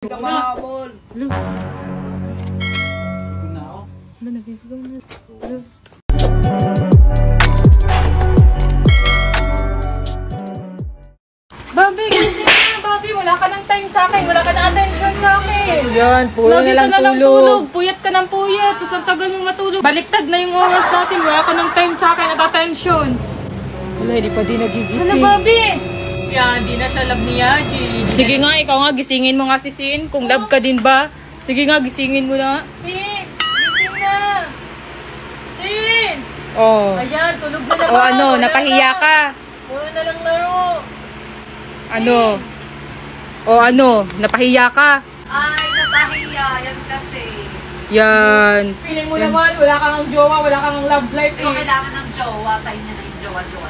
Hindi ka mahabol. Hello. Na ako. Hello, nabibigay na. Hello. Bobby, gising na, Bobby. Wala ka ng time sa akin. Wala ka ng attention sa akin. Yan, puro Lagi na lang ka tulog. Puyat ka ng puyat. Tapos ang tagal mong matulog. Baliktad na yung oras natin. Wala ka ng time sa akin at attention. Wala, hindi pa din Ano, nagigising. Bobby? Yan, di na siya love ni Yaji. Sige nga, ikaw nga, gisingin mo nga si Sin. Kung love ka din ba? Sige nga, gisingin mo na. Sin! Gising na! Sin! Oh. Ayan, tulog na naman. O ano, napahiya ka. Puro na lang laro. Ano? O ano, napahiya ka. Ay, napahiya. Yan kasi. Yan. Feeling mo naman, wala kang jowa, wala kang love life Ikaw eh. kailangan ng jowa. Tayo na na yung jowa-jowa.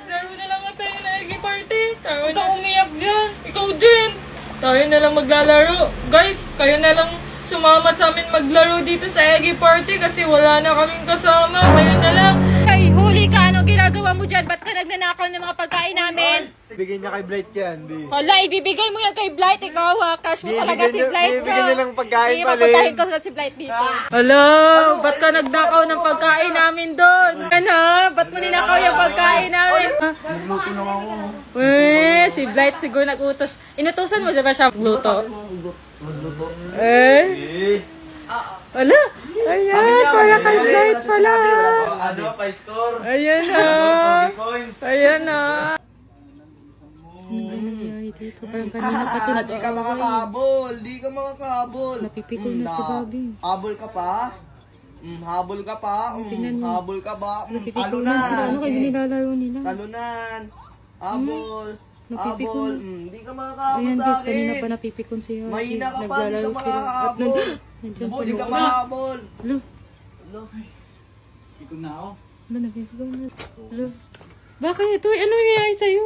Laro na lang tayo na eggy party. Tayo na umiyak dyan. Ikaw din. Tayo na lang maglalaro. Guys, kayo na lang sumama sa amin maglaro dito sa eggy party kasi wala na kaming kasama. Kayo na lang. Ay, huli ka. Anong ginagawa mo dyan? Ba't ka nagnanakaw ng mga pagkain namin? Bigyan niya kay Blight yan, B. Hala, ibibigay mo yan kay Blight. Ikaw ha. Crush mo talaga si Blight ko. Bibigyan niya ng pagkain Sige, pa, papatahin Lin. ko na si Blight dito. Hala, ba't ka nagnakaw ng pagkain namin doon? Ano? Ba't mo ninakaw yung pagkain namin? Nagluto na ako. Si Blight siguro nag-utos. Inutusan mo ba siya magluto? Nagluto. Eh? Wala. Ayan, para kay Blight pala. Ano, pa-score? Ayan na. Points. Ayan na. Ay, dito. Parang kanina pa ito Di ka makakahabol. Di ka makakahabol. Napipiko na si Bobby. Habol ka pa? Habol ka pa? Habol ka ba? Napipiko na sila. Ano kayo nilalaro nila? Talunan. Habol. Napipiko Habol. na. Di ka makakahabol Ayan sa guys, kanina pa akin. napipikon si Yaji. Mahina ka pa, di ka Naglalaro sila. At makakahabol. nandiyan pa Di ka yung mahabol. Hello. Ikot na ako. Ano, nabibigay na. Hello. Bakit? Uy, ano nangyayari sa'yo?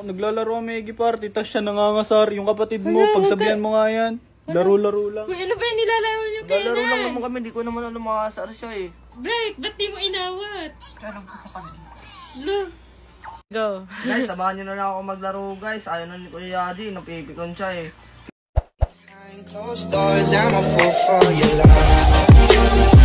Naglalaro kami Eggy Party, tas siya nangangasar. Yung kapatid mo, Hala, pagsabihan mo nga yan. Laro-laro lang. Uy, ano ba yung nilalaro niyo kaya Naglalaro lang naman kami, di ko naman alam makakasar siya eh. Blake, ba't di mo inawat? Hello. Go. Guys, samahan nyo na lang ako maglaro guys. Ayaw na ni Kuya Yadi, napipikon siya eh. Closed doors, I'm a fool for your love.